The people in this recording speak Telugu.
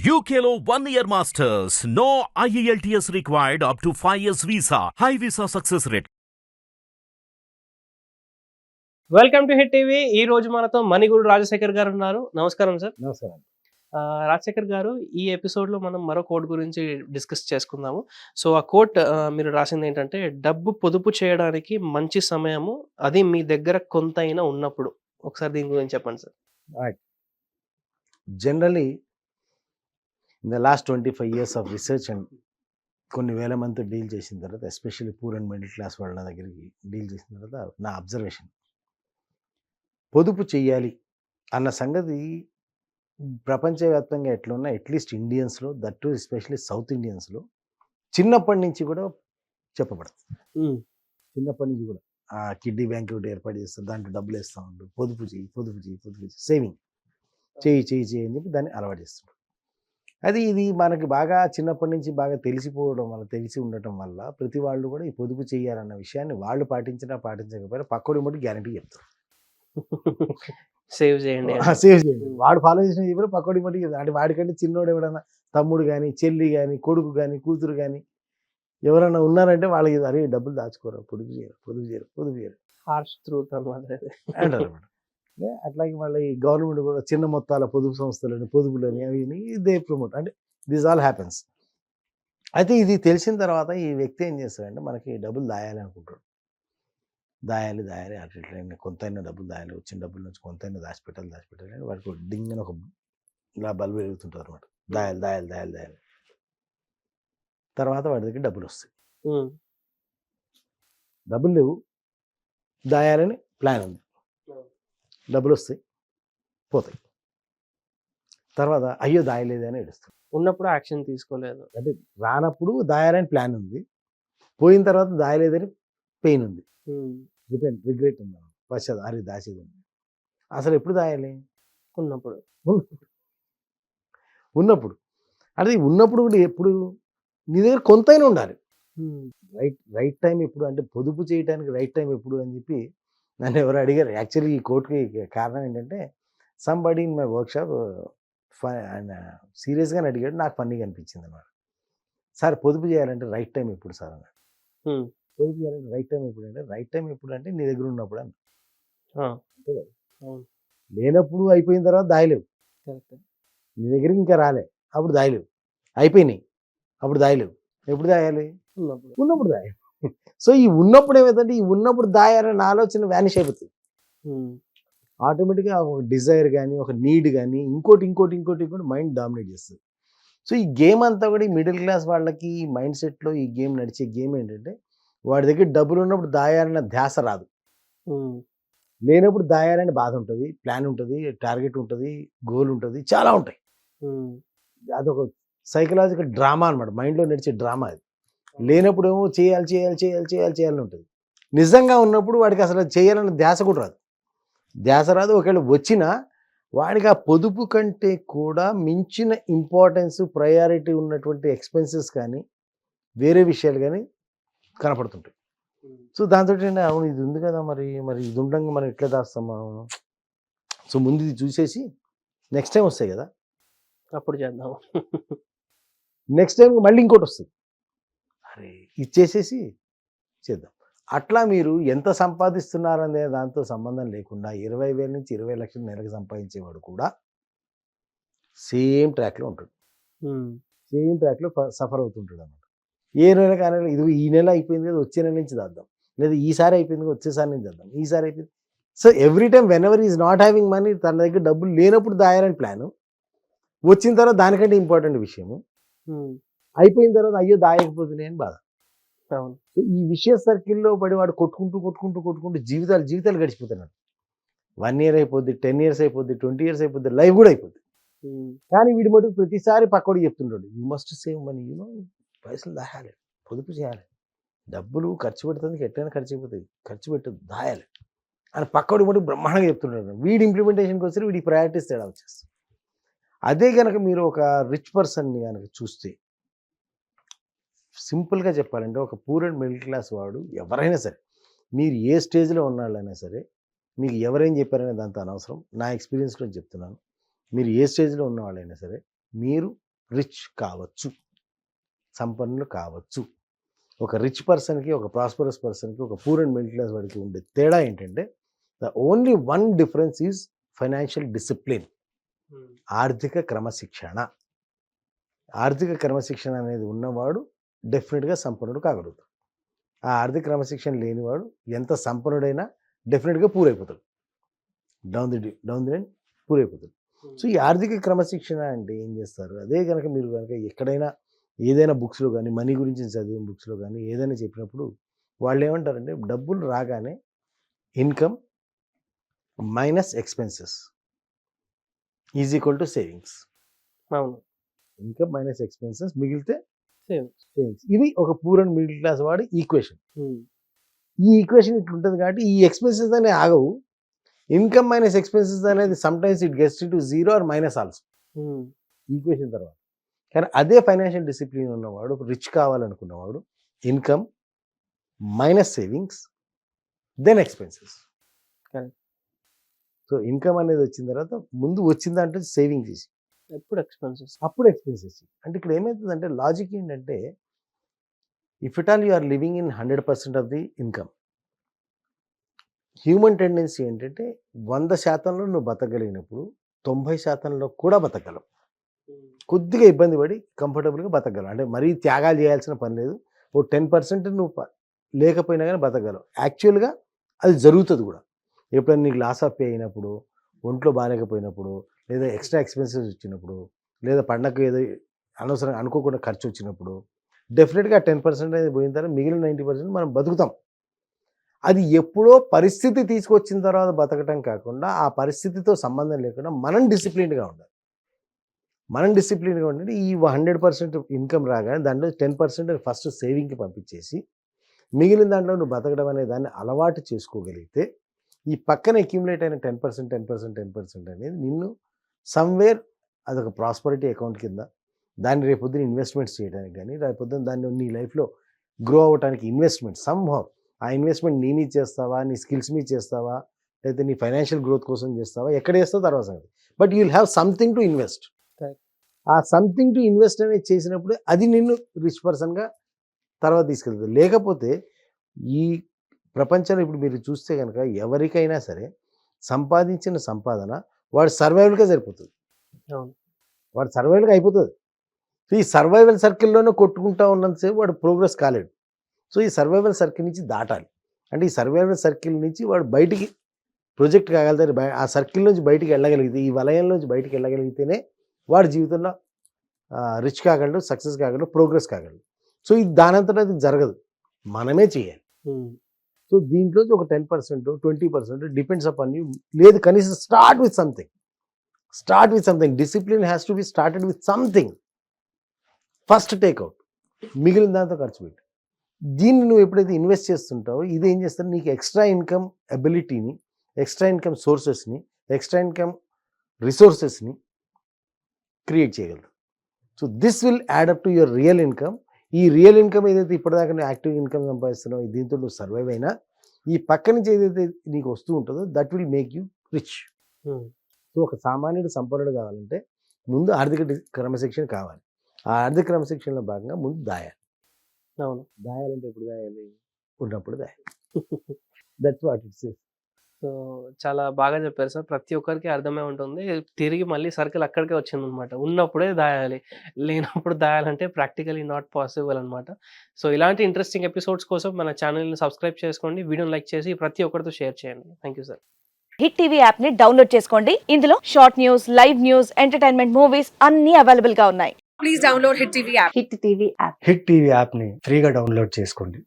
UKLO 1 year masters. No IELTS required up to 5 years visa. High visa success rate. Welcome to hit TV. ఈ రోజు మనతో మణిగూడు రాజశేఖర్ గారు ఉన్నారు. నమస్కారం సార్. నమస్కారం. రాజశేఖర్ గారు, ఈ ఎపిసోడ్లో మనం మరో కోట్ గురించి డిస్కస్ చేసుకుందాము. సో ఆ కోట్ మీరు రాసింది ఏంటంటే, డబ్బు పొదుపు చేయడానికి మంచి సమయము అది మీ దగ్గర కొంతైనా ఉన్నప్పుడు. ఒకసారి దీని గురించి చెప్పండి sir. Generally in the last 25 years of research and కొన్ని వేల మందితో డీల్ చేసిన తర్వాత, especially poor and middle class వాళ్ళ దగ్గరికి డీల్ చేసిన తర్వాత నా అబ్జర్వేషన్, పొదుపు చెయ్యాలి అన్న సంగతి ప్రపంచవ్యాప్తంగా ఎట్లున్నా, అట్లీస్ట్ ఇండియన్స్లో, దట్ ఎస్పెషల్లీ సౌత్ ఇండియన్స్లో చిన్నప్పటి నుంచి కూడా చెప్పబడుతుంది. చిన్నప్పటి నుంచి కూడా కిడ్నీ బ్యాంక్ ఒకటి ఏర్పాటు చేస్తారు, దాంట్లో డబ్బులు వేస్తూ ఉంటారు, పొదుపు చేయి, పొదుపు చేయి, పొదుపు చేయి, సేవింగ్ చేయి చేయి చేయి అని చెప్పి దాన్ని అలవాటు చేస్తుంటారు. ఇది మనకి బాగా చిన్నప్పటి నుంచి బాగా తెలిసిపోవడం వల్ల, తెలిసి ఉండటం వల్ల ప్రతి వాళ్ళు కూడా ఈ పొదుపు చేయాలన్న విషయాన్ని వాళ్ళు పాటించినా పాటించకపోయినా పక్కోడి మటు గ్యారంటీ చెప్తారు. సేవ్ చేయండి, సేవ్ చేయండి. వాడు ఫాలో చేసిన చెప్పిన పక్కోడి మటు అంటే వాడికంటే చిన్నోడు ఎవడన్నా తమ్ముడు కానీ, చెల్లి కానీ, కొడుకు కానీ, కూతురు కానీ ఎవరైనా ఉన్నారంటే వాళ్ళకి అరే డబ్బులు దాచుకోరు, పొదుపు చేయరు, పొదుపు చేయరు, పొదుపు చేయరు హార్ష్ ట్రూత్ అన్నమాట అంటారు అన్నమాట. అట్లాగే మళ్ళీ గవర్నమెంట్ కూడా చిన్న మొత్తాల పొదుపు సంస్థలని, పొదుపులని అవి దే ప్రమోట్, అంటే దిస్ ఆల్ హ్యాపెన్స్. అయితే ఇది తెలిసిన తర్వాత ఈ వ్యక్తి ఏం చేస్తాడంటే, మనకి డబ్బులు దాయాలి అనుకుంటాడు. దాయాలి అట్లా కొంతైనా డబ్బులు దాయాలి, వచ్చిన డబ్బుల నుంచి కొంతైనా దాచిపెట్టాలి అని వాడికి డింగ్ అని ఒక ఇలా బల్బు వెలుగుతుంటుంది అనమాట. దాయాలి తర్వాత వాడి దగ్గర డబ్బులు వస్తాయి. డబ్బులు లేవు, దాయాలని ప్లాన్ ఉంది, డబ్బులు వస్తాయి, పోతాయి. తర్వాత అయ్యో దాయలేదు అని ఏడుస్తాం. ఉన్నప్పుడు యాక్షన్ తీసుకోలేదు, అంటే రానప్పుడు దాయాలని ప్లాన్ ఉంది, పోయిన తర్వాత దాయలేదని పెయిన్ ఉంది, రిగ్రెట్ ఉంది, పశ్చాత్తాపం, అరే దాచేది ఉంది. అసలు ఎప్పుడు దాయాలి? ఉన్నప్పుడు అంటే ఉన్నప్పుడు కూడా ఎప్పుడు నీ దగ్గర కొంతైనా ఉండాలి. రైట్ టైం ఎప్పుడు, అంటే పొదుపు చేయడానికి రైట్ టైం ఎప్పుడు అని చెప్పి నన్ను ఎవరు అడిగారు. యాక్చువల్లీ ఈ కోర్టుకి కారణం ఏంటంటే, సంబడి ఇన్ మై వర్క్షాప్ ఆయన సీరియస్గానే అడిగాడు, నాకు ఫన్నీగా అనిపించింది అన్నమాట. సార్ పొదుపు చేయాలంటే రైట్ టైం ఎప్పుడు సార్ అన్నాడు. పొదుపు చేయాలంటే రైట్ టైం ఎప్పుడు అంటే, రైట్ టైం ఎప్పుడు అంటే నీ దగ్గర ఉన్నప్పుడు అన్న, అంతే కదా. లేనప్పుడు అయిపోయిన తర్వాత దాయలేవు, నీ దగ్గరికి ఇంకా రాలే అప్పుడు దాయలేవు, అయిపోయినాయి అప్పుడు దాయలేవు. ఎప్పుడు దాయాలి? ఉన్నప్పుడు దాయాలి. సో ఈ ఉన్నప్పుడు ఏమైందంటే, ఈ ఉన్నప్పుడు దాయాలనే ఆలోచన వ్యానిష్ అయిపోతుంది. ఆటోమేటిక్గా ఒక డిజైర్ కానీ, ఒక నీడ్ కానీ, ఇంకోటి మైండ్ డామినేట్ చేస్తుంది. సో ఈ గేమ్ అంతా కూడా ఈ మిడిల్ క్లాస్ వాళ్ళకి మైండ్ సెట్లో ఈ గేమ్ నడిచే గేమ్ ఏంటంటే, వాడి దగ్గర డబ్బులు ఉన్నప్పుడు దాయాలన్న ధ్యాస రాదు, లేనప్పుడు దాయాలని బాధ ఉంటుంది, ప్లాన్ ఉంటుంది, టార్గెట్ ఉంటుంది, గోల్ ఉంటుంది, చాలా ఉంటాయి. అదొక సైకలాజికల్ డ్రామా అనమాట, మైండ్లో నడిచే డ్రామా అది. లేనప్పుడు ఏమో చేయాలని ఉంటుంది, నిజంగా ఉన్నప్పుడు వాడికి అసలు చేయాలన్న ధ్యాస కూడా రాదు. ఒకవేళ వచ్చినా వాడికి ఆ పొదుపు కంటే కూడా మించిన ఇంపార్టెన్స్, ప్రయారిటీ ఉన్నటువంటి ఎక్స్పెన్సెస్ కానీ, వేరే విషయాలు కానీ కనపడుతుంటాయి. సో దాంతో అవును ఇది ఉంది కదా, మరి ఇది ఉండగా మనం ఎట్లా దాస్తాం మనం, సో ముందు ఇది చూసేసి నెక్స్ట్ టైం వస్తాయి కదా, అప్పుడు చేద్దాం, నెక్స్ట్ టైం మళ్ళీ ఇంకోటి వస్తుంది, అరే ఇచ్చేసేసి చేద్దాం. అట్లా మీరు ఎంత సంపాదిస్తున్నారనే దాంతో సంబంధం లేకుండా 20,000 నుంచి 20 లక్షలు నెలకు సంపాదించేవాడు కూడా సేమ్ ట్రాక్లో ఉంటాడు, సేమ్ ట్రాక్లో సఫర్ అవుతుంటాడు అన్నమాట. ఏ నెల కానీ ఇది ఈ నెల అయిపోయింది కదా, వచ్చే నెల నుంచి చేద్దాం, లేదా ఈసారి అయిపోయింది కదా, వచ్చేసారి నుంచి చేద్దాం, ఈసారి అయిపోయింది. So every time when ever is not having money, తన దగ్గర డబ్బులు లేనప్పుడు దాయాలని ప్లాను, వచ్చిన తర్వాత దానికంటే ఇంపార్టెంట్ విషయము, అయిపోయిన తర్వాత అయ్యో దాయకపోతున్నాయి అని బాధ. సో ఈ విషయ సర్కిల్లో పడి వాడు కొట్టుకుంటూ జీవితాలు గడిచిపోతున్నాడు. 1 year అయిపోద్ది, 10 years అయిపోద్ది, 20 years అయిపోద్ది, లైఫ్ కూడా అయిపోద్ది. కానీ వీడి మటుకు ప్రతిసారి పక్కడు చెప్తుంటాడు, యూ మస్ట్ సేవ్ మనీ, పైసలు దాయాలి, పొదుపు చేయాలి, డబ్బులు ఖర్చు పెడుతుంది, ఎట్లయినా ఖర్చు అయిపోతుంది, ఖర్చు పెట్టదు, దాయాలి అని పక్కడు మటుకు బ్రహ్మాండంగా చెప్తుంటాడు. వీడి ఇంప్లిమెంటేషన్కి వస్తే వీడికి ప్రయారిటీస్ తేడా వచ్చేస్తుంది. అదే కనుక మీరు ఒక రిచ్ పర్సన్ని కనుక చూస్తే, సింపుల్గా చెప్పాలంటే, ఒక పూర్ అండ్ మిడిల్ క్లాస్ వాడు ఎవరైనా సరే, మీరు ఏ స్టేజ్లో ఉన్నాళ్ళైనా సరే, మీకు ఎవరేం చెప్పారనే దాంతో అనవసరం, నా ఎక్స్పీరియన్స్లో చెప్తున్నాను, మీరు ఏ స్టేజ్లో ఉన్న వాళ్ళైనా సరే, మీరు రిచ్ కావచ్చు, సంపన్నులు కావచ్చు. ఒక రిచ్ పర్సన్కి, ఒక ప్రాస్పరస్ పర్సన్కి, ఒక పూర్ అండ్ మిడిల్ క్లాస్ వాడికి ఉండే తేడా ఏంటంటే the only one difference is financial discipline, ఆర్థిక క్రమశిక్షణ. ఆర్థిక క్రమశిక్షణ అనేది ఉన్నవాడు డెఫినెట్గా సంపన్నుడు కాగలుగుతాడు. ఆ ఆర్థిక క్రమశిక్షణ లేనివాడు ఎంత సంపన్నుడైనా డెఫినెట్గా పూరైపోతాడు, డౌన్ ది లైన్ పూరైపోతాడు. సో ఈ ఆర్థిక క్రమశిక్షణ అంటే ఏం చేస్తారు, అదే కనుక మీరు కనుక ఎక్కడైనా ఏదైనా బుక్స్లో కానీ, మనీ గురించి చదివిన బుక్స్లో కానీ ఏదైనా చెప్పినప్పుడు వాళ్ళు ఏమంటారంటే డబ్బులు రాగానే income minus expenses is equal to savings. అవును, ఇన్కమ్ మైనస్ ఎక్స్పెన్సెస్ మిగిలితే సేవింగ్స్. సేవింగ్స్. ఇది ఒక పూర్ అండ్ మిడిల్ క్లాస్ వాడి ఈక్వేషన్. ఈ ఈక్వేషన్ ఇట్లా ఉంటుంది కాబట్టి ఈ ఎక్స్పెన్సెస్ అనేవి ఆగవు. ఇన్కమ్ మైనస్ ఎక్స్పెన్సెస్ అనేది sometimes it gets to zero or minus also equation తర్వాత. కానీ అదే ఫైనాన్షియల్ డిసిప్లిన్ ఉన్నవాడు, రిచ్ కావాలనుకున్నవాడు, income minus savings then expenses. Correct. So income అనేది వచ్చిన తర్వాత ముందు వచ్చిన దాంట్లో సేవింగ్ చేసి ఎప్పుడు ఎక్స్పెన్సెస్. అప్పుడు ఎక్స్పెన్సెస్. అంటే ఇక్కడ ఏమవుతుందంటే లాజిక్ ఏంటంటే if it all you are living in 100% of the income, human tendency ఏంటంటే 100% నువ్వు బతకగలిగినప్పుడు 90% కూడా బతకగలవు. కొద్దిగా ఇబ్బంది పడి కంఫర్టబుల్గా బతకగలవు. అంటే మరీ త్యాగాలు చేయాల్సిన పని లేదు. ఓ 10% నువ్వు లేకపోయినా కానీ బతకగలవు. యాక్చువల్గా అది జరుగుతుంది కూడా. ఎప్పుడైనా నీకు లాస్ ఆఫ్ పే అయినప్పుడు, ఒంట్లో బాగాలేకపోయినప్పుడు, లేదా ఎక్స్ట్రా ఎక్స్పెన్సెస్ వచ్చినప్పుడు, లేదా పండగకు ఏదో అనవసరంగా అనుకోకుండా ఖర్చు వచ్చినప్పుడు డెఫినెట్గా 10% అనేది పోయిన తర్వాత మిగిలిన 90% మనం బతుకుతాం. అది ఎప్పుడో పరిస్థితి తీసుకొచ్చిన తర్వాత బతకటం కాకుండా ఆ పరిస్థితితో సంబంధం లేకుండా మనం డిసిప్లిన్డ్గా ఉండాలి. మనం డిసిప్లిన్గా ఉండండి. ఈ 100% ఇన్కమ్ రాగానే దాంట్లో 10% ఫస్ట్ సేవింగ్కి పంపించేసి మిగిలిన దాంట్లో నువ్వు బతకడం అనే దాన్ని అలవాటు చేసుకోగలిగితే ఈ పక్కన అక్యుములేట్ అయిన 10% అనేది నిన్ను సమ్వేర్ అదొక ప్రాస్పరిటీ అకౌంట్ కింద, దాన్ని రేపొద్దున ఇన్వెస్ట్మెంట్స్ చేయడానికి కానీ, రేపొద్దున దాన్ని నీ లైఫ్లో గ్రో అవ్వడానికి ఇన్వెస్ట్మెంట్ సమ్హౌ, ఆ ఇన్వెస్ట్మెంట్ నీ మీద చేస్తావా, నీ స్కిల్స్ మీద చేస్తావా, లేకపోతే నీ ఫైనాన్షియల్ గ్రోత్ కోసం చేస్తావా, ఎక్కడ చేస్తావు తర్వాత సంగతి. But you will have something to invest. ఆ సంథింగ్ టు ఇన్వెస్ట్ అనేది చేసినప్పుడు అది నిన్ను రిచ్ పర్సన్గా తర్వాత తీసుకెళ్తుంది. లేకపోతే ఈ ప్రపంచంలో ఇప్పుడు మీరు చూస్తే కనుక ఎవరికైనా సరే సంపాదించిన సంపాదన వాడు సర్వైవల్గా సరిపోతుంది. అవును, వాడు సర్వైవల్గా అయిపోతుంది. సో ఈ సర్వైవల్ సర్కిల్లోనే కొట్టుకుంటా ఉన్నంతసేపు వాడు ప్రోగ్రెస్ కాలేడు. సో ఈ సర్వైవల్ సర్కిల్ నుంచి దాటాలి. అంటే ఈ సర్వైవల్ సర్కిల్ నుంచి వాడు బయటికి ప్రొజెక్ట్ కాగలుగుతారు. ఆ సర్కిల్ నుంచి బయటికి వెళ్ళగలిగితే, ఈ వలయంలోంచి బయటికి వెళ్ళగలిగితేనే వాడి జీవితంలో రిచ్ కాగలడు, సక్సెస్ కాగలడు, ప్రోగ్రెస్ కాగలడు. సో ఇది దానంతటా అది జరగదు, మనమే చేయాలి. సో దీంట్లో ఒక 10%, 20% డిపెండ్స్ అపాన్ యూ. లేదు కనీసం start with something. Discipline has to be started with something. First take out, మిగిలిన దాంతో ఖర్చు పెట్టి దీన్ని నువ్వు ఎప్పుడైతే ఇన్వెస్ట్ చేస్తుంటావో ఇది ఏం చేస్తారు, నీకు ఎక్స్ట్రా ఇన్కమ్ ఎబిలిటీని, ఎక్స్ట్రా ఇన్కమ్ సోర్సెస్ని, ఎక్స్ట్రా ఇన్కమ్ రిసోర్సెస్ని క్రియేట్ చేయగలరు. So this will add up to your real income. ఈ రియల్ ఇన్కమ్ ఏదైతే ఇప్పటిదాకా నువ్వు యాక్టివ్ ఇన్కమ్ సంపాదిస్తున్నావు, దీంతో నువ్వు సర్వైవ్ అయినా ఈ పక్క నుంచి ఏదైతే నీకు వస్తూ ఉంటుందో that will make you rich. So ఒక సామాన్యుడు సంపన్నుడు కావాలంటే ముందు ఆర్థిక క్రమశిక్షణ కావాలి. ఆ ఆర్థిక క్రమశిక్షణలో భాగంగా ముందు దాయాలి. అవును, దాయాలంటే ఎప్పుడు దాయాలి, ఉన్నప్పుడు దాయాలి. That's what it's. సో చాలా బాగా చెప్పారు సార్. ప్రతి ఒక్కరికి అర్థమై ఉంటుంది. తిరిగి మళ్ళీ సర్కిల్ అక్కడికే వచ్చిందనమాట. ఉన్నప్పుడే దాయాలి, లేనప్పుడు దాయాలంటే ప్రాక్టికలీ నాట్ పాసిబుల్ అనమాట. సో ఇలాంటి ఇంట్రెస్టింగ్ ఎపిసోడ్స్ కోసం మన ఛానల్ని సబ్స్క్రైబ్ చేసుకోండి, వీడియోని లైక్ చేసి ప్రతి ఒక్కరితో షేర్ చేయండి. Thank you sir. Hit TV app ని డౌన్లోడ్ చేసుకోండి. ఇందులో short news, live news, entertainment movies అన్ని అవైలబుల్ గా ఉన్నాయి. Please download Hit TV app. Hit TV app hit TV యాప్ని ఫ్రీగా డౌన్లోడ్ చేసుకోండి.